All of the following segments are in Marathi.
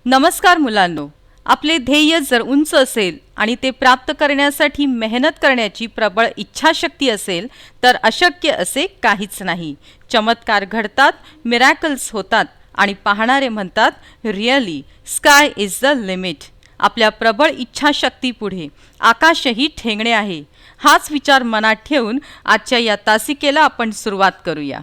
नमस्कार मुलांनो, आपले ध्येय जर उंच असेल आणि ते प्राप्त करण्यासाठी मेहनत करण्याची प्रबळ इच्छाशक्ती असेल तर अशक्य असे काहीच नाही. चमत्कार घडतात, मिरॅकल्स होतात आणि पाहणारे म्हणतात really sky is the limit. आपल्या प्रबळ इच्छाशक्तीपुढे आकाशही ठेंगणे आहे. हाच विचार मनात ठेवून आजच्या या तासिकेला आपण सुरुवात करूया.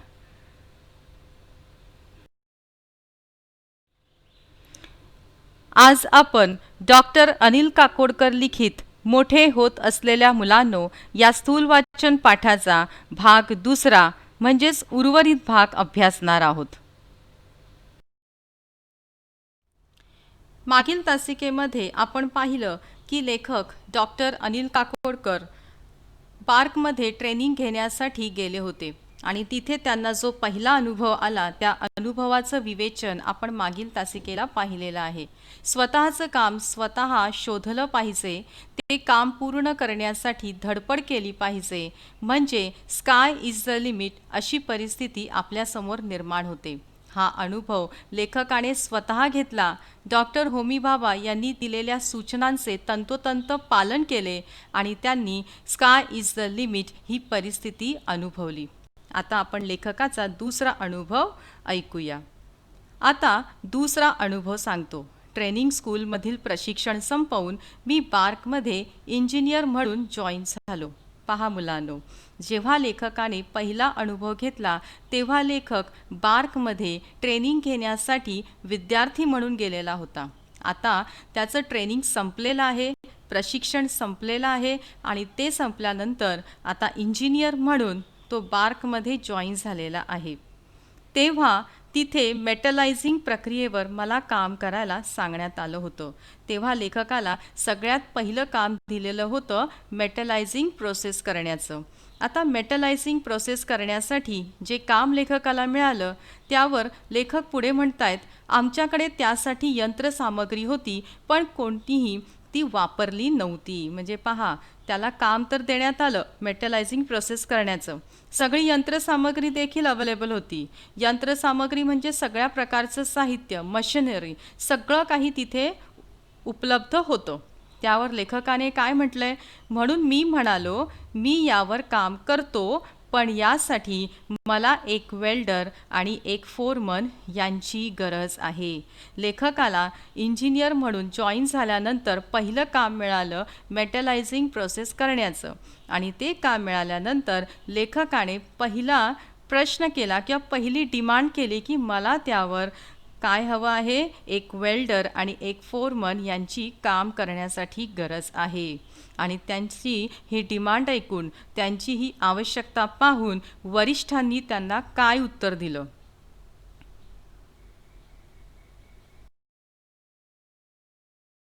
आज आपण डॉक्टर अनिल काकोडकर लिखित मोठे होत असलेल्या मुलांनो या स्थूल वाचन पाठाचा भाग दुसरा म्हणजेच उर्वरित भाग अभ्यासणार आहोत. मागील तासिकेमध्ये आपण पाहिलं की लेखक डॉक्टर अनिल काकोडकर पार्कमध्ये ट्रेनिंग घेण्यासाठी गेले होते आणि तिथे त्यांना जो पहिला अनुभव आला त्या अनुभवाचं विवेचन आपण मागील तासिकेला पाहिलेलं आहे. स्वतःचं काम स्वतः शोधलं पाहिजे, ते काम पूर्ण करण्यासाठी धडपड केली पाहिजे, म्हणजे स्काय इज द लिमिट अशी परिस्थिती आपल्यासमोर निर्माण होते. हा अनुभव लेखकाने स्वतः घेतला. डॉक्टर होमी भाभा यांनी दिलेल्या सूचनांचे तंतोतंत पालन केले आणि त्यांनी स्काय इज द लिमिट ही परिस्थिती अनुभवली. आता आपण लेखकाचा दुसरा अनुभव ऐकूया. आता दुसरा अनुभव सांगतो. ट्रेनिंग स्कूलमधील प्रशिक्षण संपवून मी बार्कमध्ये इंजिनियर म्हणून जॉईन झालो. पहा मुलांनो, जेव्हा लेखकाने पहिला अनुभव घेतला तेव्हा लेखक बार्कमध्ये ट्रेनिंग घेण्यासाठी विद्यार्थी म्हणून गेलेला होता. आता त्याचं ट्रेनिंग संपलेलं आहे, प्रशिक्षण संपलेलं आहे आणि ते संपल्यानंतर आता इंजिनियर म्हणून तो बार्कमध्ये जॉईन झालेला आहे. तेव्हा तिथे मेटलायझिंग प्रक्रियेवर मला काम करायला सांगण्यात आलं होतं. तेव्हा लेखकाला सगळ्यात पहिलं काम दिलेलं होतं मेटलायझिंग प्रोसेस करण्याचं. आता मेटलायझिंग प्रोसेस करण्यासाठी जे काम लेखकाला मिळालं त्यावर लेखक पुढे म्हणतायत, आमच्याकडे त्यासाठी यंत्रसामग्री होती पण कोणतीही ती वापरली नव्हती. म्हणजे पहा, त्याला काम तर देण्यात आलं मेटलायझिंग प्रोसेस करण्याचं, सगळी यंत्रसामग्री देखील अवेलेबल होती. यंत्रसामग्री म्हणजे सगळ्या प्रकारचं साहित्य, मशिनरी, सगळं काही तिथे उपलब्ध होतं. त्यावर लेखकाने काय म्हटलंय, म्हणून मी म्हणालो मी यावर काम करतो, पण यासाठी मला एक वेल्डर आणि एक फोरमन यांची गरज आहे. लेखकाला इंजिनियर म्हणून जॉईन झाल्यानंतर पहिलं काम मिळालं मेटलायझिंग प्रोसेस करण्याचं आणि ते काम मिळाल्यानंतर लेखकाने पहिला प्रश्न केला किंवा पहिली डिमांड केली की मला त्यावर काय हवं आहे, एक वेल्डर आणि एक फोरमन यांची काम करण्यासाठी गरज आहे. आणि त्यांची ही डिमांड ऐकून, त्यांची ही आवश्यकता पाहून वरिष्ठांनी त्यांना काय उत्तर दिलं.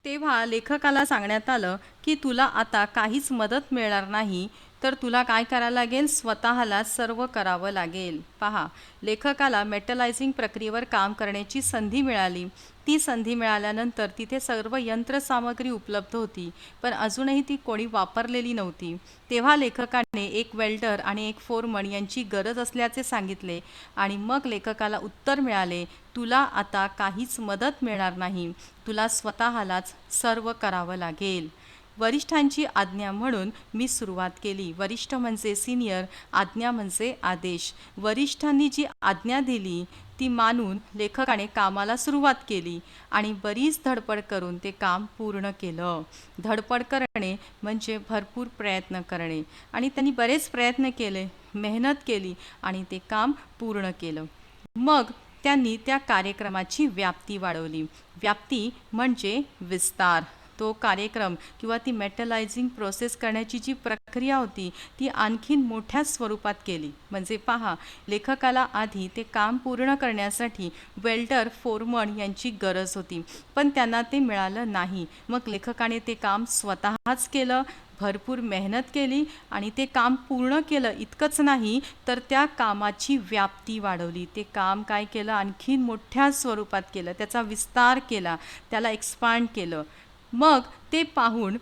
तेव्हा लेखकाला सांगण्यात आलं की तुला आता काहीच मदत मिळणार नाही, तर तुला काय करायला लागेल, स्वतःला सर्व करावं लागेल. पहा, लेखकाला मेटलायझिंग प्रक्रियेवर काम करण्याची संधी मिळाली. ती संधी मिळाल्यानंतर तिथे सर्व यंत्रसामग्री उपलब्ध होती, पण अजूनही ती कोणी वापरलेली नव्हती. तेव्हा लेखकाने एक वेल्डर आणि एक फोरमन यांची गरज असल्याचे सांगितले आणि मग लेखकाला उत्तर मिळाले, तुला आता काहीच मदत मिळणार नाही, तुला स्वतःलाच सर्व करावं लागेल. वरिष्ठांची आज्ञा म्हणून मी सुरुवात केली. वरिष्ठ म्हणजे सिनियर, आज्ञा म्हणजे आदेश. वरिष्ठांनी जी आज्ञा दिली ती मानून लेखकाने कामाला सुरुवात केली आणि बरीच धडपड करून ते काम पूर्ण केलं. धडपड करणे म्हणजे भरपूर प्रयत्न करणे आणि त्यांनी बरेच प्रयत्न केले, मेहनत केली आणि ते काम पूर्ण केलं. मग त्यांनी त्या कार्यक्रमाची व्याप्ती वाढवली. व्याप्ती म्हणजे विस्तार. तो कार्यक्रम किंवा ती मेटलायझिंग प्रोसेस करण्याची जी प्रक्रिया होती ती आणखीन मोठ्या स्वरूपात केली. म्हणजे पहा, लेखकाला आधी ते काम पूर्ण करण्यासाठी वेल्डर, फोरमन यांची गरज होती, पण त्यांना ते मिळालं नाही. मग लेखकाने ते काम स्वतःच केलं, भरपूर मेहनत केली आणि ते काम पूर्ण केलं. इतकंच नाही तर त्या कामाची व्याप्ती वाढवली. ते काम काय केलं, आणखीन मोठ्या स्वरूपात केलं, त्याचा विस्तार केला, त्याला एक्सपांड केलं. मग ते पाहून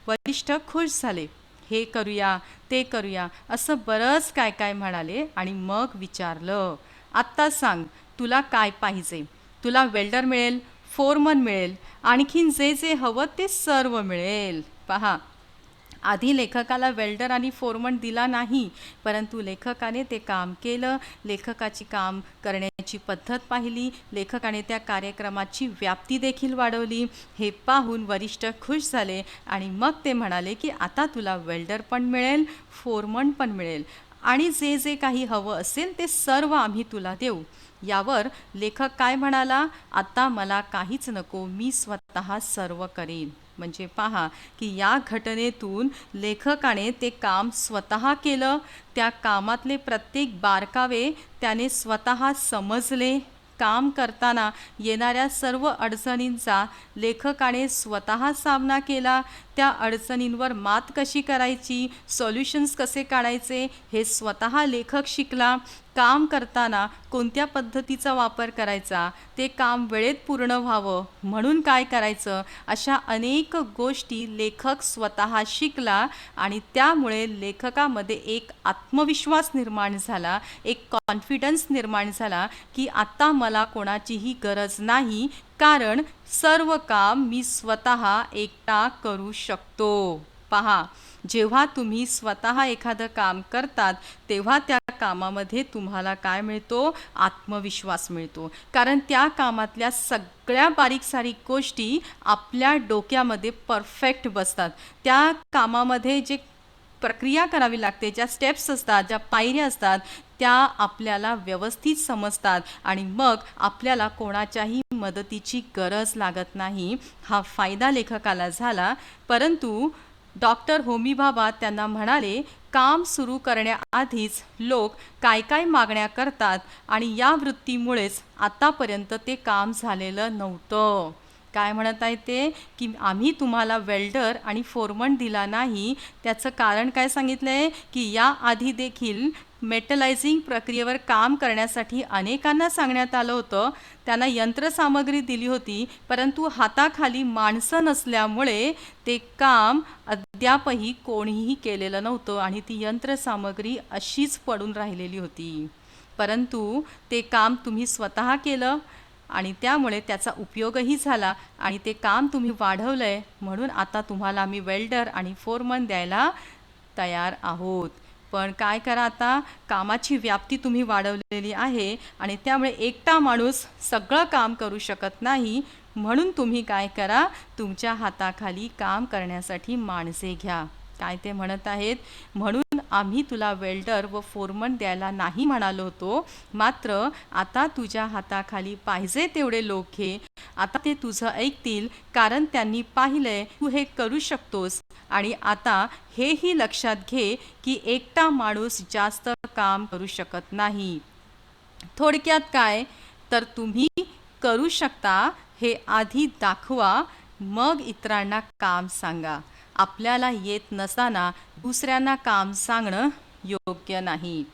वरिष्ठ खुश झाले. हे करूया, ते करूया असं बरंच काय काय म्हणाले आणि मग विचारलं, आत्ता सांग तुला काय पाहिजे. तुला वेल्डर मिळेल, फोरमन मिळेल, आणखीन जे जे हवं ते सर्व मिळेल. पहा, आधी लेखकाला वेल्डर आणि फोरमन दिला नाही, परंतु लेखकाने ते काम केलं. लेखकाची काम करण्याची पद्धत पाहिली, लेखकाने त्या कार्यक्रमाची व्याप्ती देखील वाढवली. हे पाहून वरिष्ठ खुश झाले आणि मग ते म्हणाले की आता तुला वेल्डर पण मिळेल, फोरमन पण मिळेल आणि जे जे काही हवं असेल ते सर्व आम्ही तुला देऊ. यावर लेखक काय म्हणाला, आता मला काहीच नको, मी स्वतः सर्व करेन. म्हणजे पहा की या घटनेतून लेखकाने ते काम स्वतः केलं. त्या कामातले प्रत्येक बारकावे त्याने स्वतः समजले. काम करताना येणाऱ्या सर्व अडचणींचा लेखकाने स्वतः सामना केला. त्या अडचणींवर मात कशी करायची, सॉल्युशन्स कसे काढायचे हे स्वतः लेखक शिकला. काम करताना कोणत्या पद्धतीचा वापर करायचा, ते काम वेळेत पूर्ण व्हावं म्हणून काय करायचं, अशा अनेक गोष्टी लेखक स्वतः शिकला आणि त्यामुळे लेखकामध्ये एक आत्मविश्वास निर्माण झाला, एक कॉन्फिडन्स निर्माण झाला की आता मला कोणाचीही गरज नाही, कारण सर्व काम मी स्वतः एकटा करू शकतो. पहा, जेव्हा तुम्ही स्वतः एखादं काम करतात तेव्हा त्या कामामध्ये तुम्हाला काय मिळतो, आत्मविश्वास मिळतो. कारण त्या कामातल्या सगळ्या बारीक सारीक गोष्टी आपल्या डोक्यामध्ये परफेक्ट बसतात. त्या कामामध्ये जे प्रक्रिया करावी लागते, ज्या स्टेप्स असतात, ज्या पायऱ्या असतात, त्या आपल्याला व्यवस्थित समजतात आणि मग आपल्याला कोणाच्याही मदतीची गरज लागत नाही. हा फायदा लेखकाला झाला. परंतु डॉक्टर होमी भाभा त्यांना म्हणाले, काम सुरू करण्याआधीच लोक काय काय मागण्या करतात आणि या वृत्तीमुळेच आतापर्यंत ते काम झालेलं नव्हतं. काय म्हणत आहे ते, की आम्ही तुम्हाला वेल्डर आणि फोरमन दिला नाही. त्याचं कारण काय सांगितलं आहे की याआधी देखील मेटलायझिंग प्रक्रियेवर काम करण्यासाठी अनेकांना सांगण्यात आलं होतं. त्यांना यंत्रसामग्री दिली होती, परंतु हाताखाली माणसं नसल्यामुळे ते काम अद्यापही कोणीही केलेलं नव्हतं आणि ती यंत्रसामग्री अशीच पडून राहिलेली होती. परंतु ते काम तुम्ही स्वतः केलं आणि त्यामुळे त्याचा उपयोगही झाला आणि ते काम तुम्ही वाढवलं आहे, म्हणून आता तुम्हाला आम्ही वेल्डर आणि फोरमन द्यायला तयार आहोत. पण काय करा, आता कामाची व्याप्ती तुम्ही वाढवलेली आहे आणि त्यामुळे एकटा माणूस सगळं काम करू शकत नाही, म्हणून तुम्ही काय करा, तुमच्या हाताखाली काम करण्यासाठी माणसे घ्या. काय ते म्हणत आहेत, म्हणून आम्ही तुला वेल्डर व फोरमन द्यायला नाही म्हणालो होतो, मात्र आता तुझ्या हाताखाली पाहिजे तेवढे लोक घे. आता ते तुझं ऐकतील, कारण त्यांनी पाहिलंय तू हे करू शकतोस. आणि आता हेही लक्षात घे की एकटा माणूस जास्त काम करू शकत नाही. थोडक्यात काय, तर तुम्ही करू शकता हे आधी दाखवा, मग इतरांना काम सांगा. आपल्याला येत नसताना दुसऱ्यांना काम सांगणं योग्य नाही.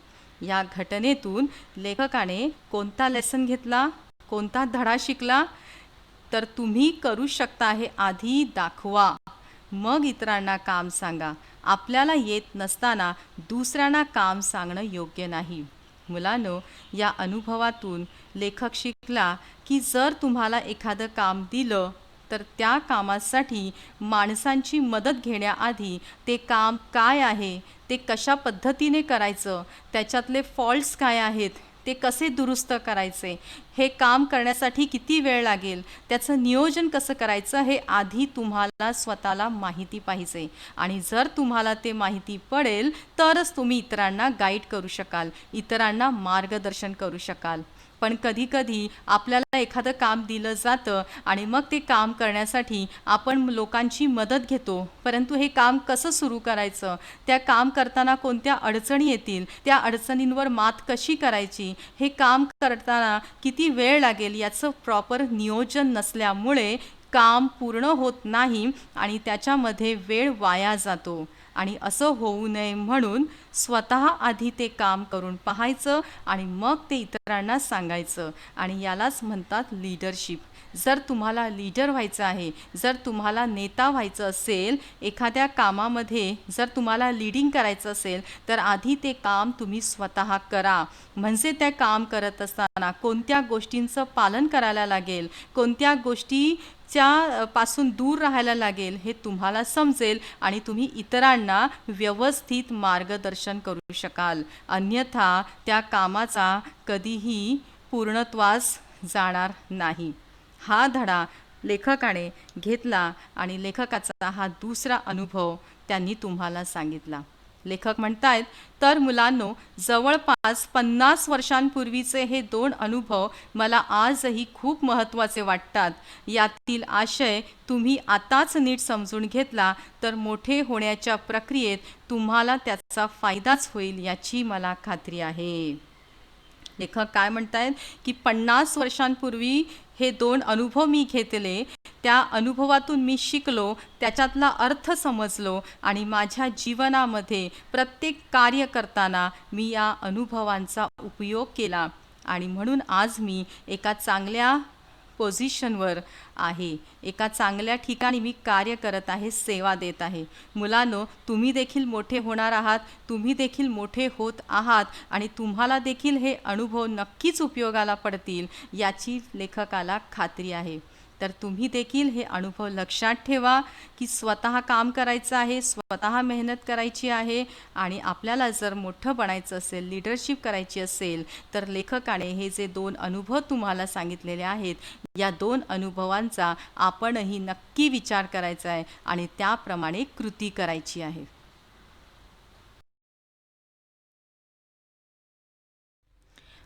या घटनेतून लेखकाने कोणता लेसन घेतला, कोणता धडा शिकला, तर तुम्ही करू शकता हे आधी दाखवा, मग इतरांना काम सांगा. आपल्याला येत नसताना दुसऱ्यांना काम सांगणं योग्य नाही. मुलांनो, या अनुभवातून लेखक शिकला की जर तुम्हाला एखादं काम दिलं तर त्या कामासाठी माणसांची मदत घेण्याआधी ते काम काय आहे, ते कशा पद्धतीने करायचं, त्याच्यातले फॉल्ट्स काय आहेत, ते कसे दुरुस्त करायचे, हे काम करण्यासाठी किती वेळ लागेल, त्याचं नियोजन कसं करायचं, हे आधी तुम्हाला स्वतःला माहिती पाहिजे. आणि जर तुम्हाला ते माहिती पडेल तरच तुम्ही इतरांना गाईड करू शकाल, इतरांना मार्गदर्शन करू शकाल. पण कधीकधी आपल्याला एखादं काम दिलं जातं आणि मग ते काम करण्यासाठी आपण लोकांची मदत घेतो, परंतु हे काम कसं सुरू करायचं, त्या काम करताना कोणत्या अडचणी येतील, त्या अडचणींवर मात कशी करायची, हे काम करताना किती वेळ लागेल, याचं प्रॉपर नियोजन नसल्यामुळे काम पूर्ण होत नाही आणि त्याच्यामध्ये वेळ वाया जातो. आणि असं होऊ नये म्हणून स्वतः आधी ते काम करून पाहायचं आणि मग ते इतरांना सांगायचं. आणि यालाच म्हणतात लीडरशिप. जर तुम्हाला लीडर व्हायचं आहे, जर तुम्हाला नेता व्हायचं असेल, एखाद्या कामामध्ये जर तुम्हाला लीडिंग करायचं असेल, तर आधी ते काम तुम्ही स्वतः करा. म्हणजे त्या काम करत असताना कोणत्या गोष्टींचं पालन करायला लागेल, कोणत्या गोष्टीच्या पासून दूर राहायला लागेल हे तुम्हाला समजेल आणि तुम्ही इतरांना व्यवस्थित मार्गदर्शन करू शकाल. अन्यथा त्या कामाचा कधीही पूर्णत्वास जाणार नाही. हा धडा लेखकाने घेतला आणि लेखकाचा हा दुसरा अनुभव त्यांनी तुम्हाला सांगितला. लेखक म्हणतायत, तर मुलांनो, जवळपास 50 वर्षांपूर्वीचे हे 2 अनुभव मला आजही खूप महत्त्वाचे वाटतात. यातील आशय तुम्ही आताच नीट समजून घेतला तर मोठे होण्याच्या प्रक्रियेत तुम्हाला त्याचा फायदाच होईल याची मला खात्री आहे. लेखक काय म्हणतायत की 50 वर्षांपूर्वी हे 2 अनुभव मी घेतले, त्या अनुभवातून मी शिकलो, त्याच्यातला अर्थ समजलो आणि माझ्या जीवनामध्ये प्रत्येक कार्य करताना मी या अनुभवांचा उपयोग केला आणि म्हणून आज मी एका चांगल्या पोझिशनवर आहे, एका चांगल्या ठिकाणी मी कार्य करत आहे, सेवा देत आहे. मुलांनो, तुम्ही देखील मोठे होणार आहात, तुम्ही देखील मोठे होत आहात आणि तुम्हाला देखील हे अनुभव नक्कीच उपयोगाला पडतील याची लेखकाला खात्री आहे. तर तुम्ही देखील हे अनुभव लक्षात ठेवा की स्वतः काम करायचं आहे, स्वतः मेहनत करायची आहे आणि आपल्याला जर मोठं बनायचं असेल, लीडरशिप करायची असेल, तर लेखकाने हे जे 2 अनुभव तुम्हाला सांगितलेले आहेत, या 2 अनुभवांचा आपणही नक्की विचार करायचा आहे आणि त्याप्रमाणे कृती करायची आहे.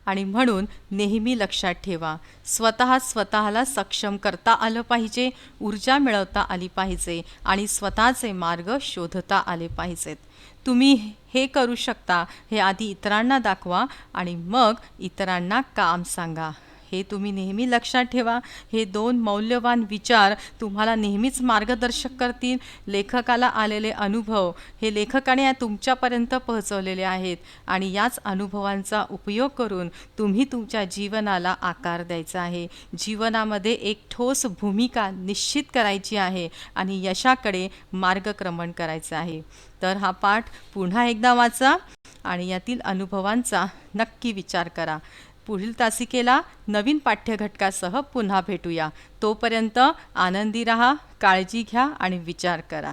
आणि म्हणून नेहमी लक्षात ठेवा, स्वतःला सक्षम करता आलं पाहिजे, ऊर्जा मिळवता आली पाहिजे आणि स्वतःचे मार्ग शोधता आले पाहिजेत. तुम्ही हे करू शकता हे आधी इतरांना दाखवा आणि मग इतरांना काम सांगा. हे तुम्ही नेहमी लक्षात ठेवा. हे 2 मौल्यवान विचार तुम्हाला नेहमीच मार्गदर्शक करतील. लेखकाला आलेले अनुभव हे लेखकाने तुमच्यापर्यंत पोहोचवलेले आहेत आणि याच अनुभवांचा उपयोग करून तुम्ही तुमच्या जीवनाला आकार द्यायचा आहे. जीवनामध्ये एक ठोस भूमिका निश्चित करायची आहे आणि यशाकडे मार्गक्रमण करायचं आहे. तर हा पाठ पुन्हा एकदा वाचा आणि यातील अनुभवांचा नक्की विचार करा. पुढील तासिकेला नवीन पाठ्यघटकासह पुन्हा भेटूया. तोपर्यंत आनंदी रहा, काळजी घ्या आणि विचार करा.